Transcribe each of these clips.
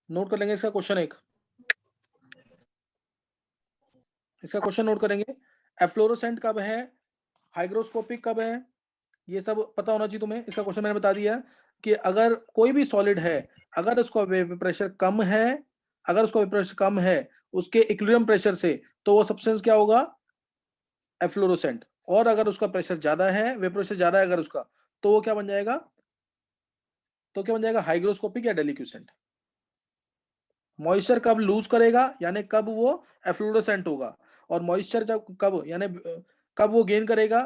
Note कर लेंगे इसका क्वेश्चन एक, इसका क्वेश्चन नोट करेंगे। एफ्लोरोसेंट कब है, हाइग्रोस्कोपिक कब है, ये सब पता होना चाहिए तुम्हें। इसका क्वेश्चन मैंने बता दिया कि अगर कोई भी सॉलिड है, अगर उसका वेपर प्रेशर कम है, अगर उसका वेपर प्रेशर कम है उसके इक्विलिब्रियम प्रेशर से, तो वो सब्सटेंस क्या होगा, एफ्लोरोसेंट। और अगर उसका प्रेशर ज्यादा है, वेपर प्रेशर ज्यादा है अगर उसका, तो वो क्या बन जाएगा, तो क्या बन जाएगा, हाइग्रोस्कोपिक या डेलिक्यूसेंट। मॉइस्चर कब लूज करेगा, यानी कब वो एफ्लोरोसेंट होगा, और मॉइस्चर जब कब यानी कब वो गेन करेगा,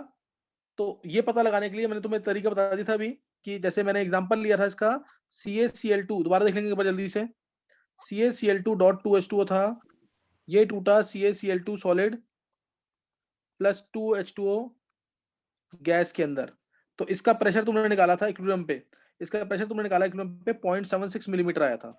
तो ये पता लगाने के लिए मैंने तुम्हें तरीका बता दिया था अभी, कि जैसे मैंने एग्जांपल लिया था इसका CaCl2, दोबारा देख लेंगे एक बार जल्दी से। CaCl2.2H2O था, ये टूटा CaCl2 solid plus 2H2O gas के अंदर। तो इसका प्रेशर तुमने निकाला था इक्विलिब्रियम पे, इसका प्रेशर तुमने निकाला इक्विलिब्रियम पे 0.76 मिलीमीटर आया था,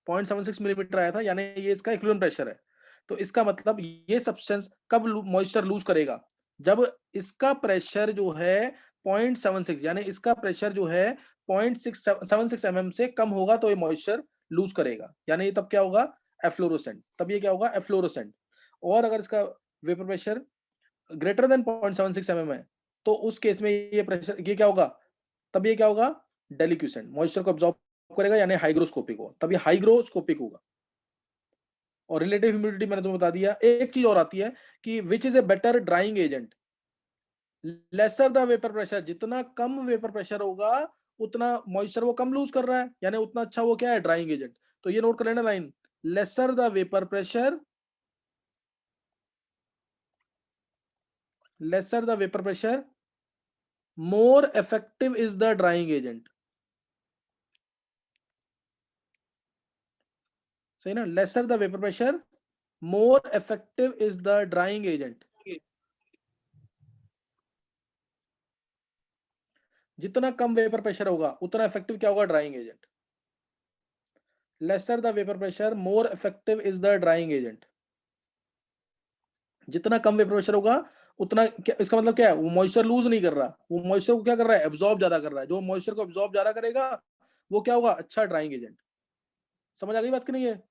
0.76 मिलीमीटर आया था, यानी ये इसका इक्विलिब्रियम प्रेशर है। तो इसका मतलब ये सब्सटेंस कब मॉइस्चर लूज करेगा, जब इसका प्रेशर जो है 0.76, यानी इसका प्रेशर जो है 0.76 mm से कम होगा, तो ये मॉइस्चर लूज करेगा, यानी तब क्या होगा, एफ्लोरोसेंट। तब ये क्या होगा, एफ्लोरोसेंट। और अगर इसका vapour pressure greater than 0.76 mm है, तो उस केस में ये प्रेशर, ये क्या होगा, तब ये क्या होगा, डेलिक्यूसेंट, मॉइस्चर को अब्सॉर्ब करेगा, यानी हाइग्रोस्कोपिक होगा, तब ये हाइग्रोस्कोपिक होगा। और रिलेटिव ह्यूमिडिटी मैंने तुम्हें बता दिया। एक चीज और आती है कि which is a better drying agent, lesser the vapour pressure, जितना कम वेपर प्रेशर होगा उतना मॉइस्चर वो कम लूज कर रहा है, यानी उतना अच्छा वो क्या है, ड्राइंग एजेंट। तो ये नोट कर लेना line, lesser the vapour pressure, lesser the vapour pressure, more effective is the drying agent. सही ना, lesser the vapour pressure, more effective is the drying agent. जितना कम वेपर प्रेशर होगा उतना इफेक्टिव क्या होगा, drying agent. Lesser the vapour pressure, more effective is the drying agent. जितना कम vapour pressure होगा उतना इसका मतलब क्या है, वो मॉइस्चर लूज नहीं कर रहा, वो मॉइस्चर को क्या कर रहा है, एब्जॉर्ब ज्यादा कर रहा है। जो मॉइस्चर को एब्जॉर्ब ज्यादा करेगा वो क्या होगा, अच्छा ड्राइंग एजेंट। समझ आ गई बात कि नहीं है।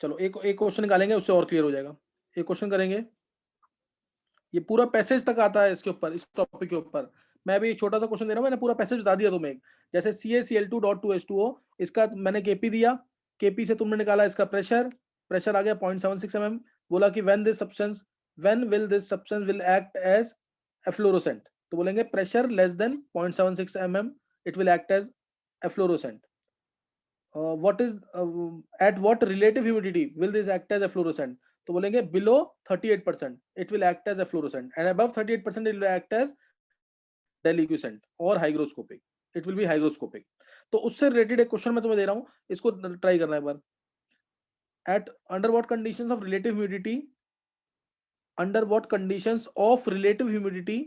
चलो एक एक क्वेश्चन निकालेंगे, उससे और क्लियर हो जाएगा। एक क्वेश्चन करेंगे, ये पूरा पैसेज तक आता है इसके ऊपर, इस टॉपिक के ऊपर। मैं अभी एक छोटा सा क्वेश्चन दे रहा हूँ, मैंने पूरा पैसेज बता दिया तुम्हें। जैसे CaCl2.2H2O, इसका मैंने Kp दिया, Kp से तुमने निकाला इसका प्रेशर, प्रेशर आ गया 0.76 mm। बोला कि when will this substance will act as efflorescent, तो बोलेंगे pressure less than 0.76 mm, it will act as efflorescent। what is at what relative humidity will this act as efflorescent, तो बोलेंगे below 38% it will act as efflorescent, and above 38% it will act as deliquescent or hygroscopic, it will be hygroscopic। तो उससे related एक question मैं तुम्हें दे रहा हूं, इसको ट्राई करना एक बार। at under what conditions of relative humidity, under what conditions of relative humidity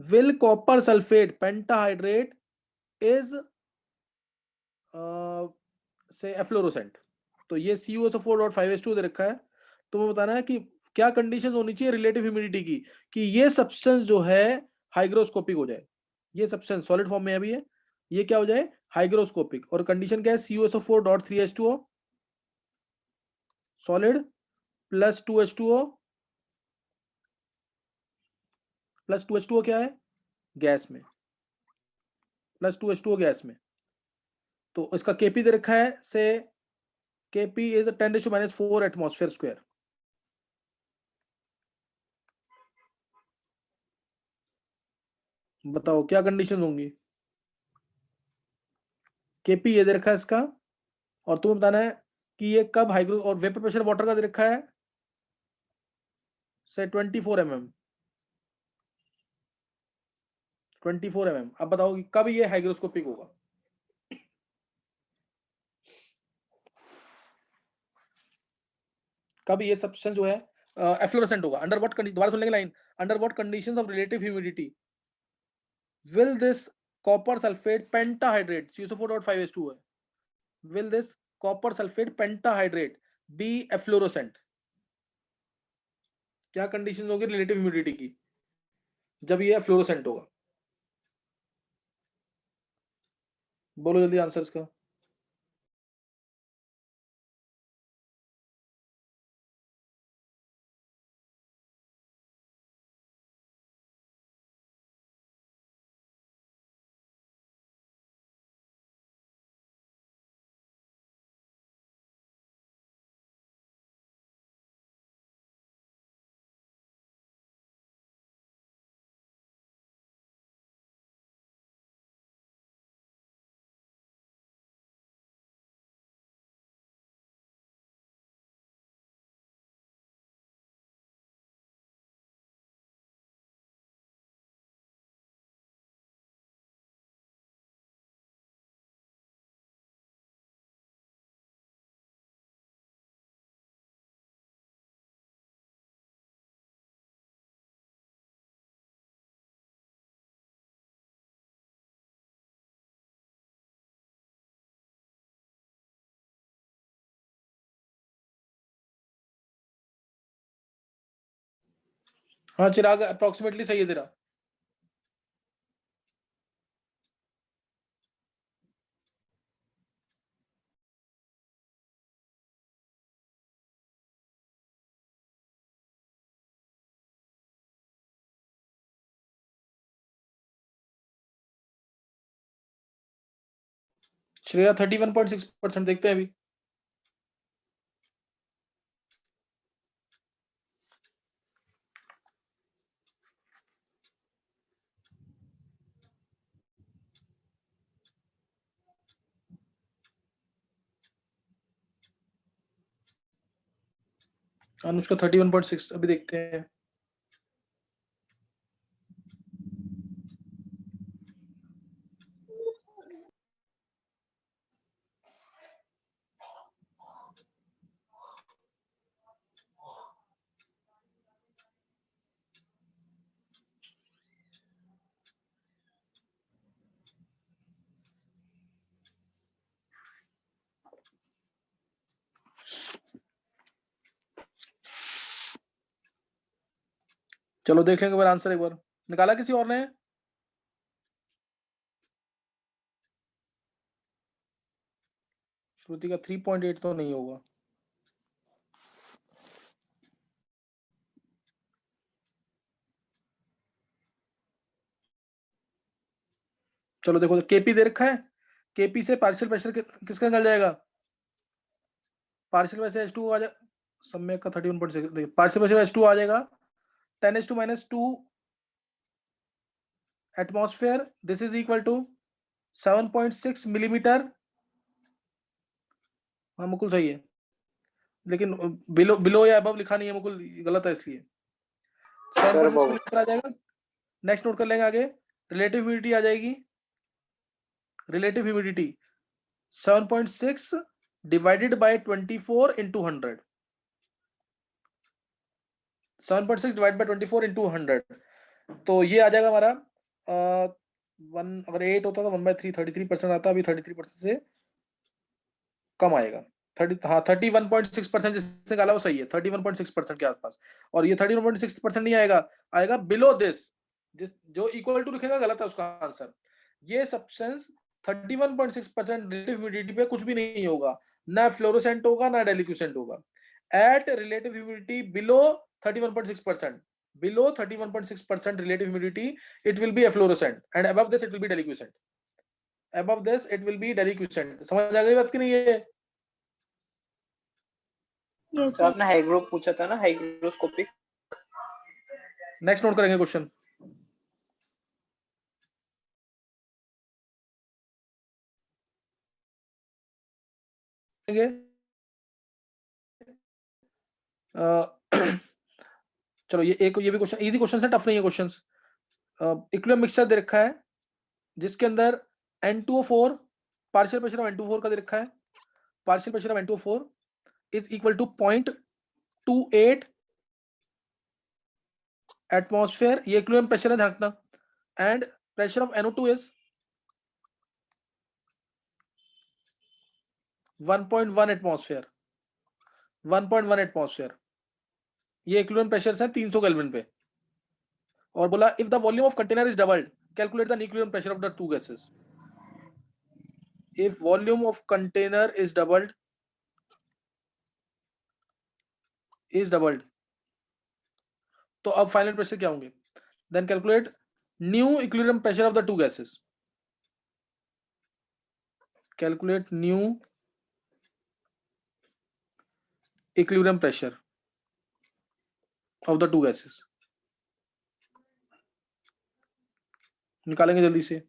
will copper sulfate pentahydrate is से एफ्लोरोसेंट। तो ये CuSO4.5H2 दे रखा है, तुम्हें बताना है कि क्या कंडीशन होनी चाहिए रिलेटिव ह्यूमिडिटी की, कि ये सब्सटेंस जो है हाइग्रोस्कोपिक हो जाए। ये सब्सटेंस सॉलिड फॉर्म में अभी है, ये क्या हो जाए, हाइग्रोस्कोपिक। और कंडीशन क्या है, CuSO4.3H2O solid plus 2H2O, plus 2H2O क्या है, गैस में, प्लस 2H2O गैस में। तो इसका Kp दे रखा है से Kp इज 10⁻⁴ एटमॉस्फेयर स्क्वायर। बताओ क्या कंडीशन होंगी। Kp ये दे रखा है इसका, और तुम्हें बताना है कि ये कब हाइग्रो, और वेपर प्रेशर वाटर का दे रखा है से 24 mm, 24 mm। अब बताओ कि कब ये हाइग्रोस्कोपिक होगा। कब ये सब्सटेंस जो है एफ्लोरेसेंट होगा, अंडर व्हाट कंडीशन, दोबारा सुन लेंगे line, under what conditions of relative humidity will this copper sulphate pentahydrate, CuSO4.5H2 है, will this copper sulphate pentahydrate be efflorescent. क्या कंडीशंस होगी रिलेटिव ह्यूमिडिटी की, जब ये फ्लोरोसेंट होगा। बोलो जल्दी आंसर इसका। हाँ चिराग, अप्रोक्सीमेटली सही है तेरा। श्रेया 31.6%, देखते हैं अभी। अनुष्का 31.6, अभी देखते हैं। चलो देख लेंगे एक बार आंसर, एक बार निकाला किसी और ने। श्रुति का 3.8 तो नहीं होगा। चलो देखो, केपी दे रखा है, केपी से पार्शियल प्रेशर किसका निकल जाएगा? पार्शियल प्रेशर H2 आ जाएगा, सम्यक का 31.6, देखिए पार्शियल प्रेशर H2 आ जाएगा 10⁻²- atmosphere, this is equal to 7.6 millimetre. हाँ मुकुल सही है, लेकिन बिलो बिलो या अबव लिखा नहीं है मुकुल, गलत है इसलिए। 7.6 मिलीमीटर आ जाएगा। नेक्स्ट नोट कर लेंगे आगे, रिलेटिव ह्यूमिडिटी आ जाएगी, relative humidity 7.6 divided by 24 into 100, 7.6 divide by 24 into 100, तो ये आ जाएगा हमारा 1, अगर 8 होता तो 1/3, 33% आता, अभी 33% से कम आएगा। 30, हाँ 31.6% जिसने निकाला वो सही है, 31.6% के आसपास। और ये 31.6% नहीं आएगा, आएगा बिलो दिस, जिस जो इक्वल टू लिखेगा गलत है उसका आंसर। ये सब्सटेंस 31.6% रिलेटिव ह्यूमिडिटी पे कुछ भी नहीं होगा, ना फ्लोरोसेंट होगा ना डेलिक्विसेंट होगा। At relative humidity below 31.6%, below 31.6% relative humidity, it will be efflorescent, and above this it will be deliquescent, above this it will be deliquescent। समझ आ गई बात की नहीं है? तो आपने हाइग्रो पूछा था ना, हाइग्रोस्कोपिक। नेक्स्ट नोट करेंगे क्वेश्चन। चलो ये भी क्वेश्चन इजी क्वेश्चन है, टफ नहीं है क्वेश्चन। इक्विलिब्रियम मिक्सचर दे रखा है जिसके अंदर N2O4, partial pressure of N2O4 का दे रखा है, partial pressure of N2O4 is equal to 0.28 atmosphere, ये इक्विलिब्रियम प्रेशर है, ध्यान रखना। And pressure of NO2 is 1.1 atmosphere, 1.1 atmosphere. ये इक्विलिब्रियम प्रेशर है 300 केल्विन पे। और बोला if the volume of container is doubled, calculate the equilibrium pressure of the two gases. If volume of container is doubled, तो अब final pressure क्या होंगे? Then calculate new equilibrium pressure of the two gases. Calculate new equilibrium pressure of the two gases. निकालेंगे जल्दी से।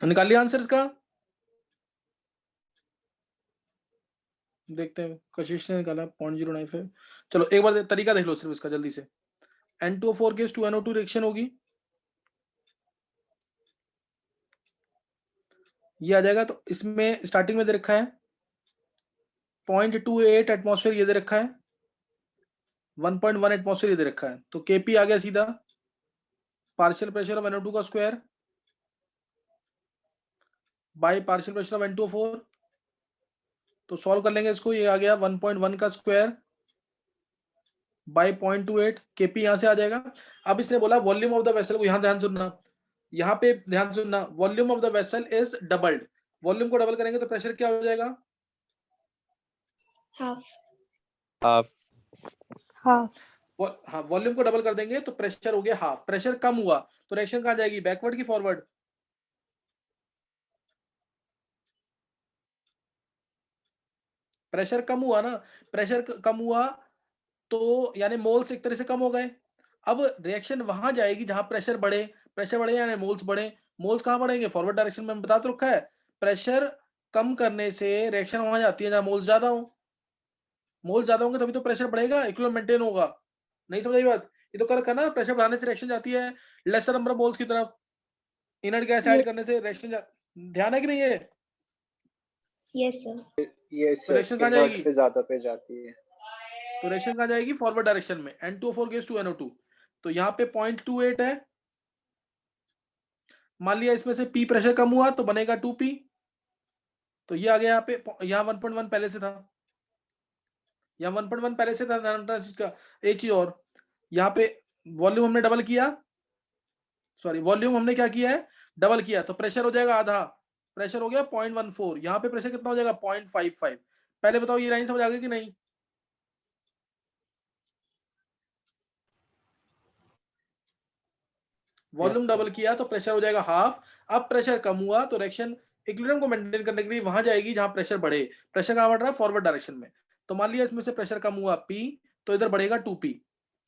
निकाल लिया answer इसका? देखते हैं, कशिश ने निकाला 0.095। चलो एक बार तरीका देख लो सिर्फ इसका जल्दी से। N2O4 के 2NO2 रिएक्शन होगी, ये आ जाएगा। तो इसमें स्टार्टिंग में दे रखा है 0.28 एटमॉस्फेयर, ये दे रखा है 1.1 एटमॉस्फेयर, ये दे रखा है। तो Kp आ गया सीधा पार्शियल प्रेशर ऑफ NO2 का square by partial pressure of N2O4। तो सॉल्व कर लेंगे इसको, ये आ गया 1.1 का स्क्वायर बाय 0.28, Kp यहां से आ जाएगा। अब इसने बोला वॉल्यूम ऑफ द वेसल को, यहां ध्यान सुनना, यहाँ पे ध्यान सुनना, volume of the vessel is doubled. Volume को डबल करेंगे तो प्रेशर क्या हो जाएगा? हाफ। हाफ। हाफ। हाँ, वॉल्यूम को डबल कर देंगे तो प्रेशर हो गया हाफ। प्रेशर कम हुआ तो रिएक्शन कहां जाएगी, बैकवर्ड की फॉरवर्ड? प्रेशर कम हुआ ना, प्रेशर कम हुआ तो यानी मोल्स एक तरह से कम हो गए। अब रिएक्शन वहां जाएगी जहां प्रेशर बढ़े, प्रेशर बढ़े यानी मोल्स बढ़े। मोल्स कहां बढ़ेंगे, फॉरवर्ड डायरेक्शन में बता तो रखा है। प्रेशर कम करने से रिएक्शन वहां जाती है जहां मोल्स ज्यादा हो। मोल्स ज्यादा होंगे तभी तो प्रेशर बढ़ेगा, इक्विलिब्रियम मेंटेन होगा। नहीं समझ आई बात? ये तो कर रखा ना, प्रेशर बढ़ाने से रिएक्शन जाती है लेसर नंबर ऑफ मोल्स की तरफ, इनर्ट गैस ऐड करने से रिएक्शन ध्यान है कि नहीं? है यस सर। यस तो रिएक्शन सर, कहां जाएगी? पे ज्यादा पे जाती है। तो रिएक्शन कहां जाएगी, फॉरवर्ड डायरेक्शन में। N2O4 gives 2NO2। तो यहाँ पे 0.28 है, मान लिया इसमें से P प्रेशर कम हुआ तो बनेगा 2P। तो ये आ गया यहाँ पे, यहाँ 1.1 पहले से था, यहाँ 1.1 पहले से था। ध्यान रखना इस चीज का। एक चीज और, यहाँ पे वॉल्यूम हमने डबल किया, सॉरी वॉल्यूम हमने क्या किया है, डबल किया, तो प्रेशर हो जाएगा आधा। प्रेशर हो गया 0.14। यहाँ पे प्रेशर कितना हो जाएगा, 0.55। पहले बताओ ये लाइन समझ आ गई कि नहीं? वॉल्यूम डबल किया तो प्रेशर हो जाएगा हाफ। अब प्रेशर कम हुआ तो रिएक्शन इक्विलिब्रियम को मेंटेन करने के लिए वहां जाएगी जहां प्रेशर बढ़े। प्रेशर कहां बढ़ रहा है, फॉरवर्ड डायरेक्शन में। तो मान लिया इसमें से प्रेशर कम हुआ P, तो इधर बढ़ेगा 2P।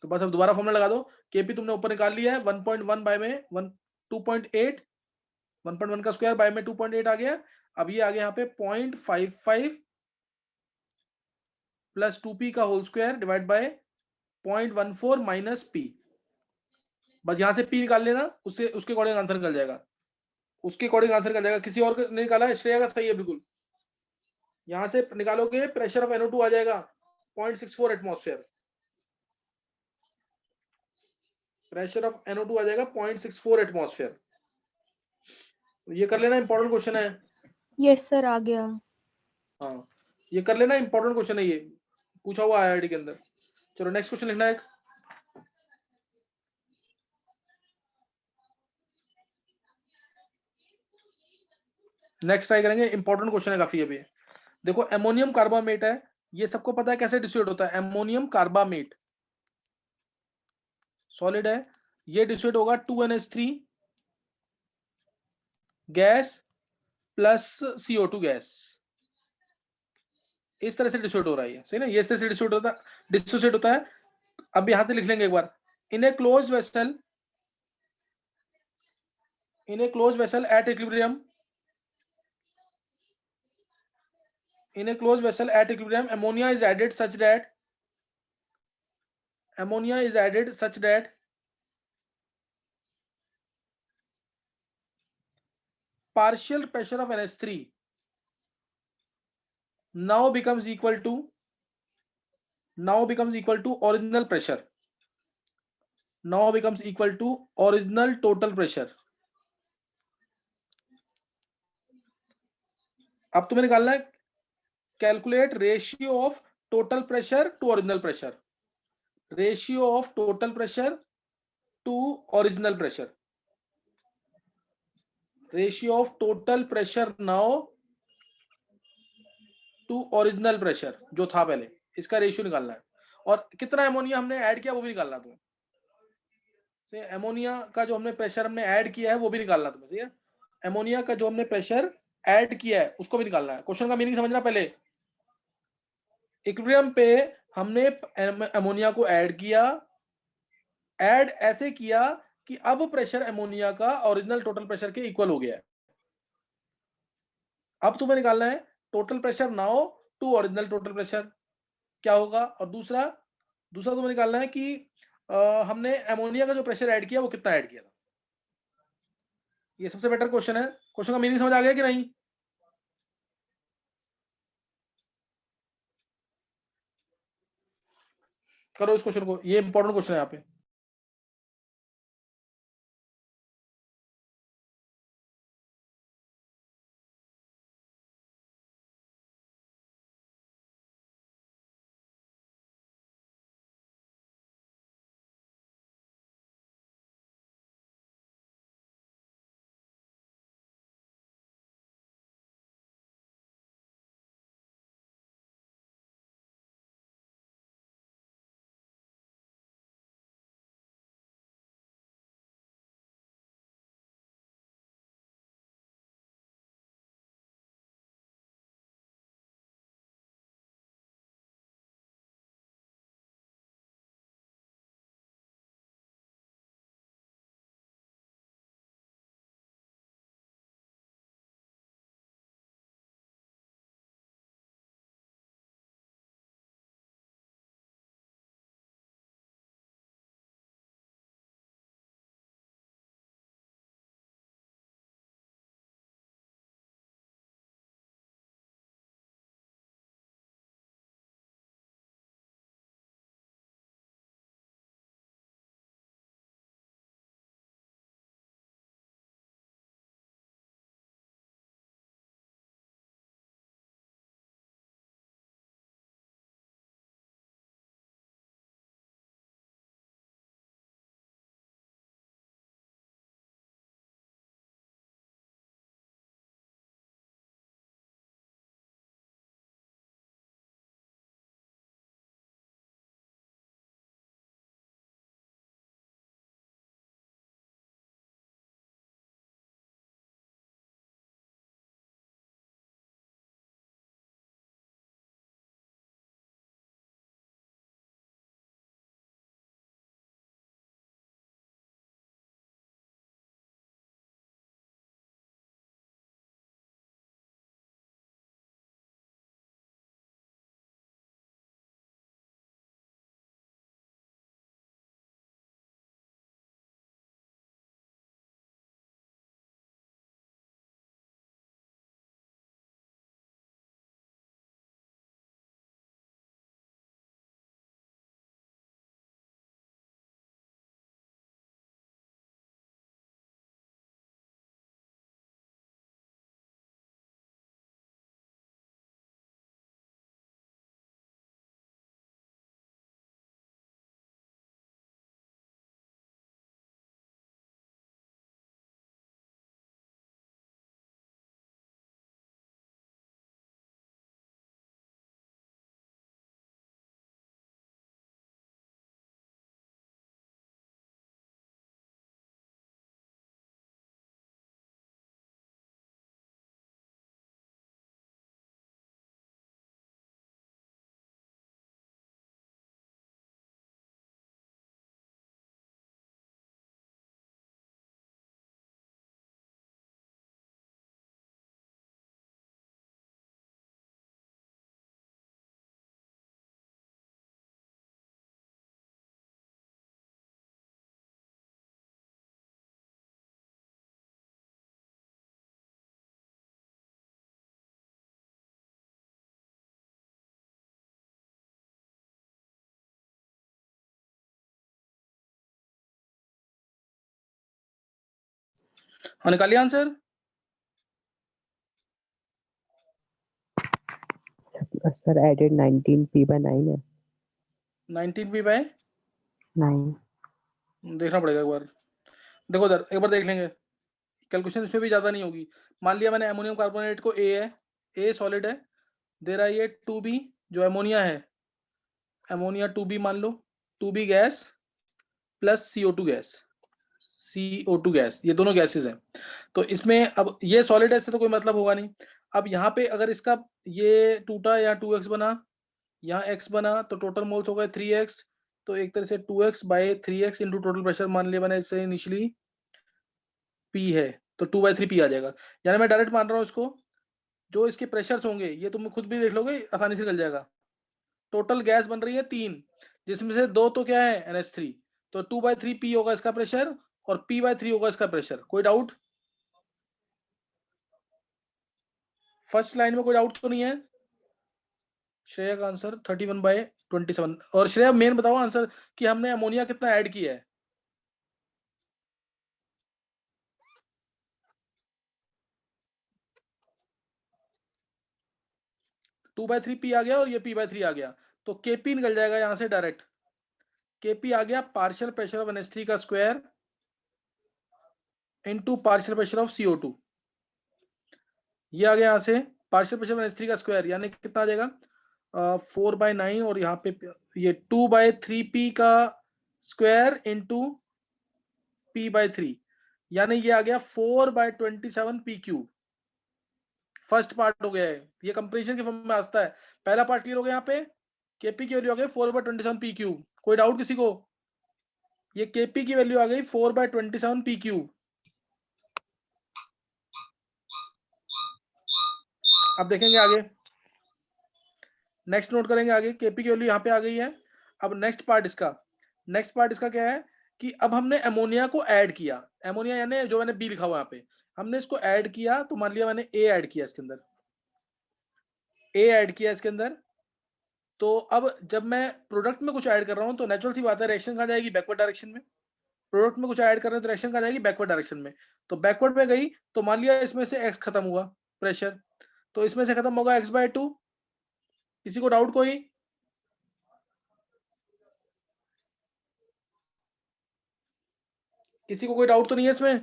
तो बस अब दोबारा फॉर्मूला लगा दो। Kp तुमने ऊपर निकाल लिया है 1.1 बाय में 2.8, 1.1 का स्क्वायर बाय में 2.8 आ गया। अब ये आ गया यहाँ पे 0.55 प्लस 2P का whole square divide by 0.14 minus P। बस यहाँ से P निकाल लेना, उससे उसके अकॉर्डिंग आंसर निकल जाएगा, उसके अकॉर्डिंग आंसर निकल जाएगा। किसी और ने निकाला है, श्रेया का सही है बिल्कुल। यहां से निकालोगे प्रेशर ऑफ NO2 आ जाएगा 0.64 एटमॉस्फेयर। प्रेशर ऑफ NO2 आ जाएगा 0.64 एटमॉस्फेयर। ये कर लेना, इंपॉर्टेंट क्वेश्चन है। यस सर, आ गया। हाँ, ये कर लेना, इंपॉर्टेंट क्वेश्चन है, ये पूछा हुआ IIT के अंदर। चलो नेक्स्ट क्वेश्चन लिखना है। नेक्स्ट ट्राई करेंगे, इंपॉर्टेंट क्वेश्चन है काफी। अभी देखो, एमोनियम कार्बामेट है, ये सबको पता है कैसे डिस्ट्रीब्यूट होता है। एमोनियम कार्बामेट सॉलिड है, ये डिस्ट्रीब्यूट होगा 2NH3 gas plus CO2 gas. इस तरह से डिस्ट्रीब्यूट हो रहा है, सही ना? ये इस तरह से डिसोसिएट होता है। अब यहां से लिख लेंगे एक बार, in a close vessel at equilibrium, in a closed vessel at equilibrium, ammonia is added such that partial pressure of NH3 now becomes equal to original pressure, original total pressure। अब तुम्हें निकालना है calculate ratio of total pressure to original pressure, ratio of total pressure to original pressure, ratio of total pressure now to original pressure जो था पहले, इसका ratio निकालना है। और कितना एमोनिया हमने ऐड किया वो भी निकालना तुम्हें। एमोनिया का जो हमने प्रेशर हमने ऐड किया है वो भी निकालना तुम्हें, ठीक है? एमोनिया का जो हमने प्रेशर ऐड किया है उसको भी निकालना है। क्वेश्चन का मीनिंग समझना पहले। इक्विलिब्रियम पे हमने एमोनिया को ऐड किया, ऐड ऐसे किया कि अब प्रेशर एमोनिया का ओरिजिनल टोटल प्रेशर के इक्वल हो गया है। अब तुम्हें निकालना है total pressure now to original total pressure क्या होगा, और दूसरा तुम्हें निकालना है कि हमने अमोनिया का जो प्रेशर ऐड किया वो कितना ऐड किया था। ये सबसे बेटर क्वेश्चन है। क्वेश्चन का मीनिंग समझ आ गया कि नहीं? करो इस क्वेश्चन को, ये इंपॉर्टेंट क्वेश्चन है यहाँ पे। हाँ, निकालिए आंसर। सर एडेड 19p/9 है। 19p/9 देखना पड़ेगा एक बार। देखो इधर एक बार देख लेंगे, कैलकुलेशन इसमें भी ज्यादा नहीं होगी। मान लिया मैंने अमोनियम कार्बोनेट को ए है, ए सॉलिड है, दे रहा है ये 2b जो अमोनिया है, अमोनिया 2b मान लो, 2b gas plus CO2 gas, CO2 gas, ये दोनों गैसेस हैं। तो इसमें अब ये सॉलिड है, इससे तो कोई मतलब होगा नहीं। अब यहाँ पे अगर इसका ये टूटा या 2x बना, यहाँ x बना, तो टोटल मोल्स हो गए 3x, तो एक तरह से 2x/3x इंटू टोटल प्रेशर मान लिया मैंने इससे इनिशियली P है, तो 2/3 P आ जाएगा। यानी मैं डायरेक्ट मान रहा हूँ इसको जो इसके प्रेशर्स होंगे ये तुम खुद भी देख लोगे, आसानी से निकल जाएगा। टोटल गैस बन रही है 3, जिसमें से 2 तो क्या है NH3, तो 2/3 P होगा इसका प्रेशर और P/3 होगा इसका प्रेशर। कोई डाउट? फर्स्ट लाइन में कोई डाउट तो नहीं है? श्रेया का आंसर 31/27। और श्रेया मेन बताओ आंसर कि हमने अमोनिया कितना ऐड किया है। टू बाई थ्री पी आ गया और ये P/3 आ गया, तो Kp निकल जाएगा यहां से डायरेक्ट। Kp आ गया पार्शियल प्रेशर ऑफ NH3 का square into partial pressure of CO2। ये आ गया यहां से पार्शियल प्रेशर ऑफ NH3 का स्क्वायर, यानी कितना आ जाएगा 4/9 और यहाँ पे ये 2/3p का स्क्वायर इंटू P/3, यानी ये आ गया 4/27p³। फर्स्ट पार्ट हो गया है, ये कंपैरिजन के फॉर्म में आता है। पहला पार्ट क्लियर हो गया। यहाँ पे Kp की वैल्यू आ गई 4/27p³। कोई डाउट किसी को? ये Kp की वैल्यू आ गई 4/27p³। अब देखेंगे आगे, नेक्स्ट नोट करेंगे आगे। Kp की वैल्यू यहाँ पे आ गई है। अब नेक्स्ट पार्ट इसका क्या है कि अब हमने अमोनिया को ऐड किया। अमोनिया यानी जो मैंने बी लिखा हुआ यहाँ पे, हमने इसको ऐड किया, तो मान लिया मैंने ए ऐड किया इसके अंदर, तो अब जब मैं प्रोडक्ट में कुछ ऐड कर रहा हूँ तो नेचुरल सी बात है रिएक्शन कहाँ जाएगी, बैकवर्ड डायरेक्शन में। प्रोडक्ट में कुछ ऐड कर रहे हैं तो रिएक्शन कहाँ जाएगी, बैकवर्ड डायरेक्शन में। तो बैकवर्ड में गई तो मान लिया इसमें से x खत्म हुआ प्रेशर, तो इसमें से खत्म होगा x/2। किसी को डाउट कोई? किसी को कोई डाउट तो नहीं है इसमें?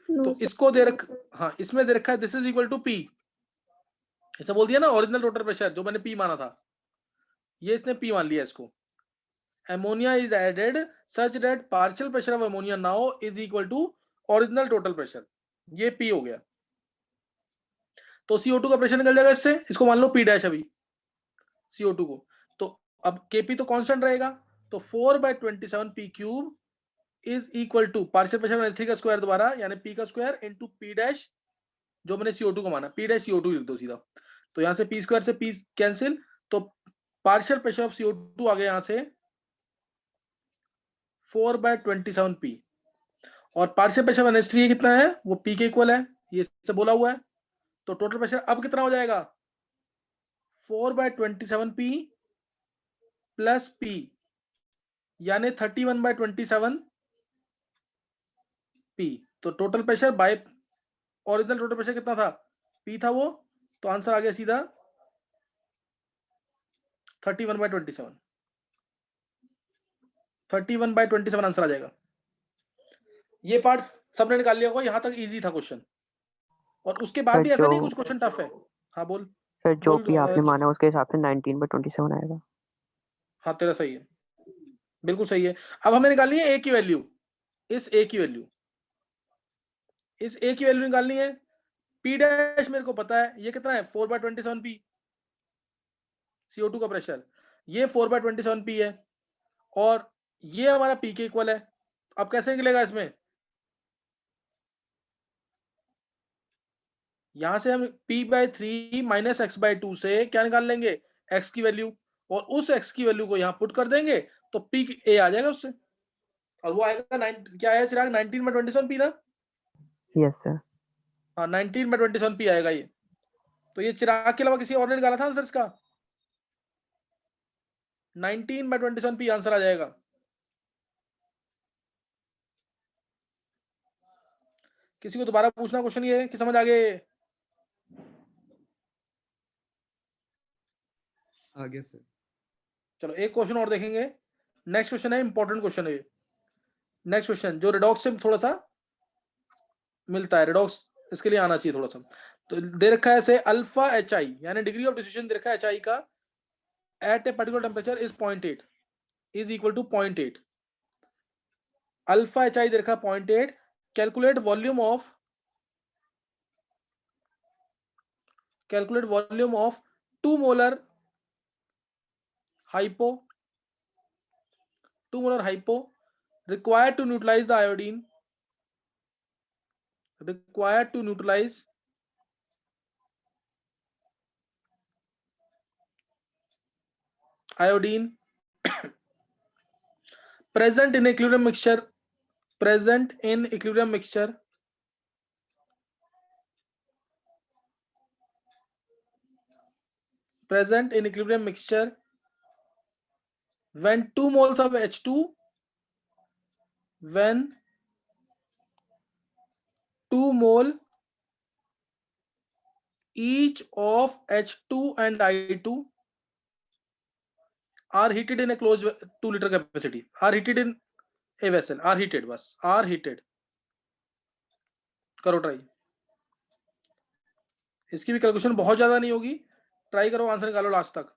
तो इसको दे रख, हाँ इसमें दे रखा है this is equal to P। ऐसा बोल दिया ना, ओरिजिनल टोटल प्रेशर जो मैंने P माना था, ये इसने P मान लिया इसको। ammonia is added such that partial pressure of ammonia now is equal to original total pressure, ये P हो गया। तो CO2 का प्रेशर निकल जाएगा इससे, इसको मान लो P' अभी CO2 को। तो अब Kp तो कांस्टेंट रहेगा, तो 4/27p³ is equal to partial pressure में NH3 का स्क्वायर दोबारा, यानी P का स्क्वायर इंटू P' जो मैंने CO2 को माना, P' CO2 लिख दो सीधा। तो यहां से P स्क्वायर से P कैंसिल, तो पार्शियल प्रेशर ऑफ CO2 आ गया यहां से 4/27p, और पार्शियल प्रेशर NH3 कितना है, वो P के इक्वल है, ये इससे बोला हुआ है। तो टोटल प्रेशर अब कितना हो जाएगा 4/27p प्लस P, यानी 31/27p। तो total pressure by original total pressure कितना था, P था वो, तो आंसर आ गया सीधा 31/27। 31/27 आंसर आ जाएगा। ये पार्ट सबने निकाल लिया होगा, यहां तक इजी था क्वेश्चन, और उसके बाद भी ऐसा नहीं कुछ क्वेश्चन टफ है। हाँ बोल सर, जो बोल, भी आपने माना उसके हिसाब से 19/27 आएगा। हाँ तेरा सही है, बिल्कुल सही है। अब हमें निकालनी है ए की वैल्यू, इस ए की वैल्यू निकालनी है। P' मेरे को पता है ये कितना है 4/27p CO2 का प्रेशर, ये 4/27p है, और ये हमारा P के इक्वल है। अब कैसे निकलेगा इसमें, यहां से हम P/3 माइनस x/2 से क्या निकाल लेंगे, x की वैल्यू, और उस x की वैल्यू को यहां पुट कर देंगे तो P A आ जाएगा उससे, और वो आएगा 9, क्या है चिराग 19/27p ना। Yes sir. हाँ 19/27p आएगा ये। तो ये चिराग के अलावा किसी और ने निकाला था आंसर इसका, 19/27p आंसर आ जाएगा। किसी को दोबारा पूछना क्वेश्चन ये कि समझ आ गए? आगे सर। चलो एक क्वेश्चन और देखेंगे। नेक्स्ट क्वेश्चन है, इंपॉर्टेंट क्वेश्चन है ये। नेक्स्ट क्वेश्चन जो रिडॉक्स से थोड़ा सा मिलता है, रिडॉक्स इसके लिए आना चाहिए थोड़ा सा। तो दे रखा है ऐसे अल्फा HI, यानी डिग्री ऑफ डिफ्यूजन दे रखा है HI का at a particular temperature is 0.8 is equal to 0.8। Alpha HI दे रखा है 0.8। Calculate volume of 2 molar hypo required to neutralize the iodine, iodine. Present in equilibrium mixture. Present in equilibrium mixture. Present in equilibrium mixture when 2 moles of H2, when 2 mole each of H2 and I2 are heated in a closed 2 liter capacity, are heated in a vessel, are heated, बस are heated. करो try. इसकी भी calculation बहुत ज्यादा नहीं होगी, try करो, answer निकालो लास्ट तक.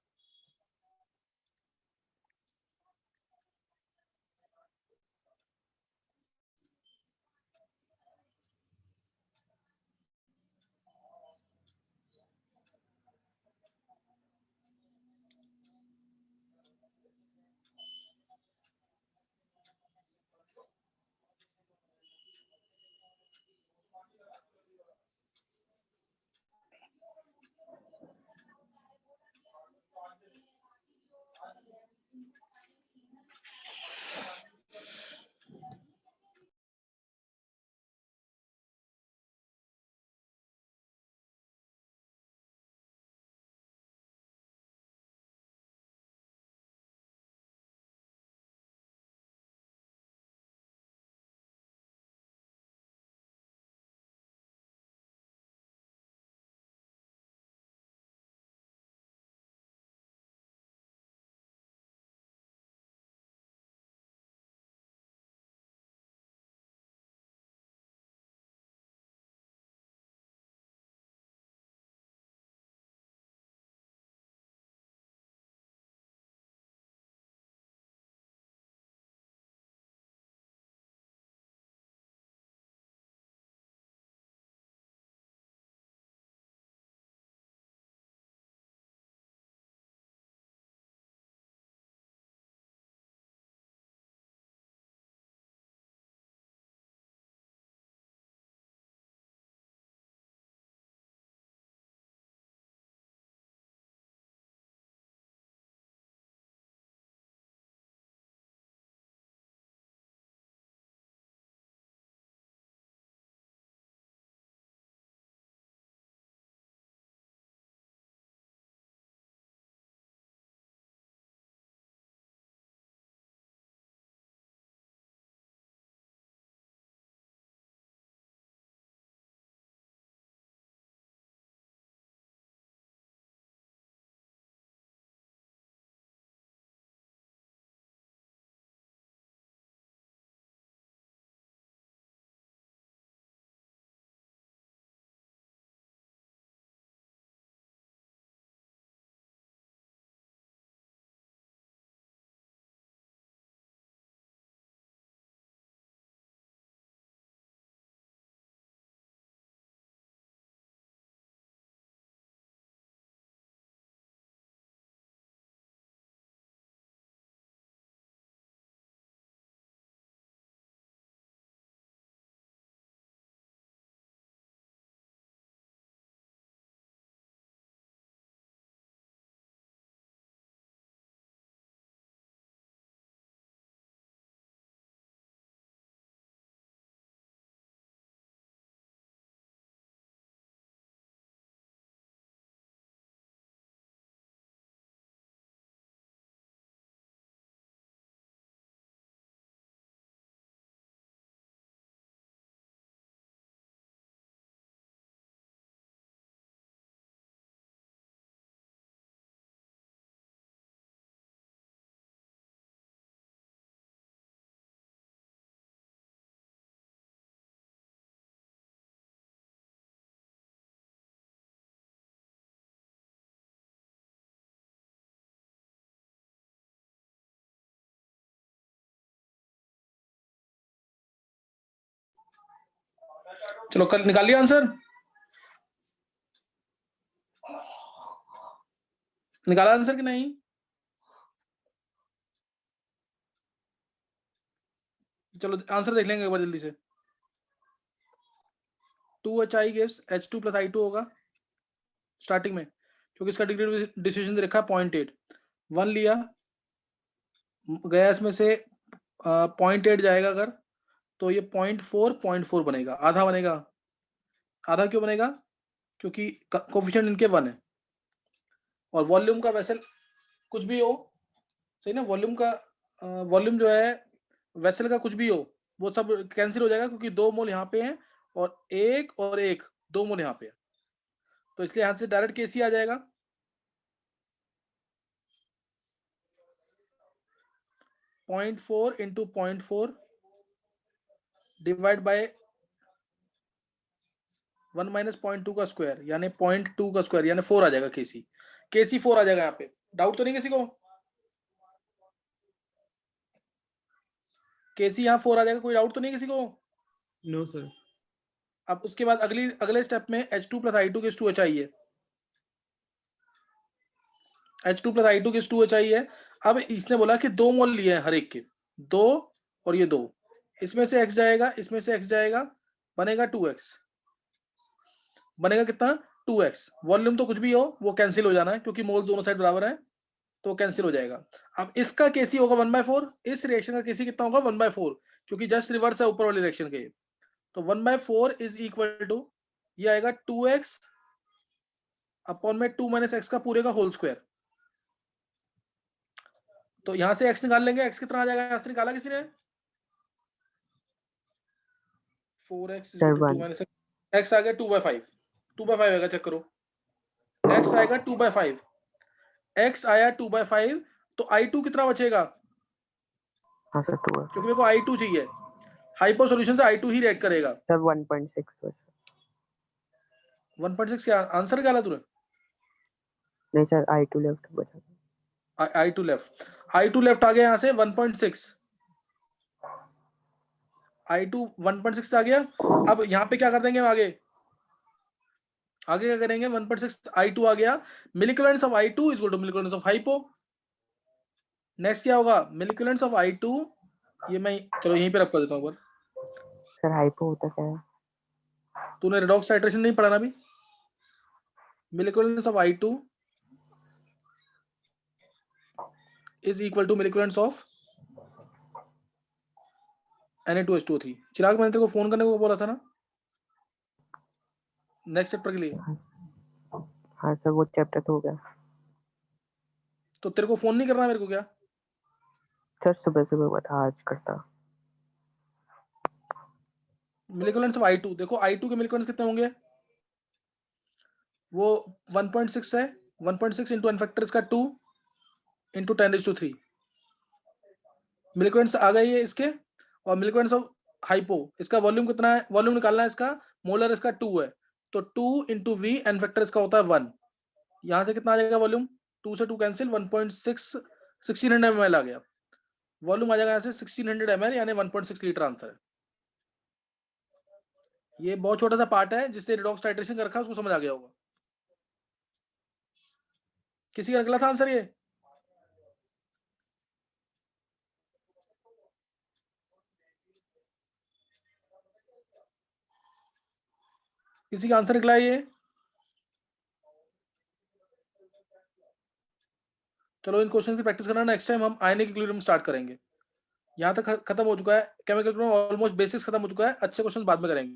चलो कल निकाल लिया आंसर, निकाला आंसर कि नहीं? चलो आंसर देख लेंगे एक बार जल्दी से. 2HI gives H2 plus I2 होगा स्टार्टिंग में, क्योंकि इसका डिग्री डिस्ट्रीब्यूशन दे रखा है 0.8. 1 लिया, गया इसमें से 0.8 जाएगा अगर, तो ये 0.4 बनेगा, आधा बनेगा। आधा क्यों बनेगा? क्योंकि कोफिशिएंट इनके 1 है, और वॉल्यूम का वेसल कुछ भी हो, सही ना, वॉल्यूम का वॉल्यूम जो है वेसल का कुछ भी हो वो सब कैंसिल हो जाएगा, क्योंकि 2 मोल यहाँ पे हैं और 2 मोल यहाँ पे है, तो इसलिए यहाँ से डायरेक्ट केसी आ जाएगा। 0.4 इंटू 0.4 डिवाइड बाय 1 माइनस 0.2 का स्क्वायर, यानी 0.2 का स्क्वायर, यानी 4 आ जाएगा केसी। केसी 4 आ जाएगा यहाँ पे। डाउट तो नहीं किसी को? केसी यहाँ 4 आ जाएगा, कोई डाउट तो नहीं किसी को? No sir. अब उसके बाद अगले स्टेप में H2 प्लस I2 किस 2HI है, H2 प्लस I2 किस 2HI है। अब इसने बोला कि 2 मोल लिए हैं हर एक के, 2 और ये 2, इसमें से x जाएगा, इसमें से x जाएगा, बनेगा 2x, बनेगा कितना? 2x। वॉल्यूम तो कुछ भी हो वो कैंसिल हो जाना है, क्योंकि मोल दोनों साइड बराबर है, तो कैंसिल हो जाएगा। अब इसका केसी होगा 1/4, इस रिएक्शन का केसी कितना होगा? 1/4, क्योंकि जस्ट रिवर्स है ऊपर वाले रिएक्शन के। तो 1/4 इज इक्वल टू, ये आएगा 2x अपॉन में 2 माइनस x का पूरे का होल स्क्वायर। तो यहां से x निकाल लेंगे, x कितना आ जाएगा? यहां से निकाला किसी ने? 4x Sir, 2 1. माइनस x आ गया 2/5, 2/5 आएगा, चेक करो, x आएगा 2/5, x आया 2/5, तो I2 कितना बचेगा? हाँ सर 2 है क्योंकि मेरे को I2 चाहिए, हाइपो सॉल्यूशन से I2 ही रेट करेगा। सर 1.6 पर। 1.6 क्या आंसर क्या ला तूने? नहीं सर I2 लेफ्ट बचा। I2 लेफ्ट आ गया यहाँ से 1.6, I2 1.6 आ गया। अब यहाँ पे क्या कर देंगे हम आगे क्या करेंगे? 1.6 I2 आ गया, milliequivalents of I2 is equal to milliequivalents of hypo. Next क्या होगा? मिलिकुलेंस ऑफ I2, ये मैं चलो यहीं पे रख कर देता हूँ। सर हाइपो होता क्या है? तूने रेडॉक्स टाइट्रेशन नहीं पढ़ा ना अभी? Milliequivalents of I2 is equal to milliequivalents of Na2H2O3। Chirag, मैंने तेरे को फोन करने को बोला था ना नेक्स्ट चैप्टर के लिए, हाँ सर वो चैप्टर तो हो गया तो तेरे को फोन नहीं करना मेरे को क्या? सर, सुबह बता आज करता। मिलिकुलेंस ऑफ I2, देखो I2 के मिलिकुलेंस कितने होंगे? वो 1.6 है, 1.6 इंटू n फैक्टर इसका 2 इंटू 10⁻³ मिलिकुलेंस आ गई है इसके। और मिलिकुलेंस ऑफ हाइपो, इसका वॉल्यूम कितना है? वॉल्यूम निकालना है इसका, मोलर इसका 2 है, तो 2 इंटू V, n फैक्टर इसका होता है 1। यहाँ से कितना आ जाएगा वॉल्यूम? 2 से 2 कैंसिल, 1.6 1600 ml आ गया वॉल्यूम, आ जाएगा यहाँ से 1600 ml, यानी 1.6 लीटर आंसर है। ये बहुत छोटा सा पार्ट है, जिसने रिडॉक्स टाइट्रेशन कर रखा है उसको समझ आ गया होगा। किसी का निकला था आंसर ये? किसी का आंसर निकला है ये? चलो इन क्वेश्चन की प्रैक्टिस करना, नेक्स्ट टाइम हम आयनिक इक्विलिब्रियम स्टार्ट करेंगे। यहाँ तक खत्म हो चुका है, केमिकल इक्विलिब्रियम ऑलमोस्ट बेसिक्स खत्म हो चुका है, अच्छे क्वेश्चन बाद में करेंगे।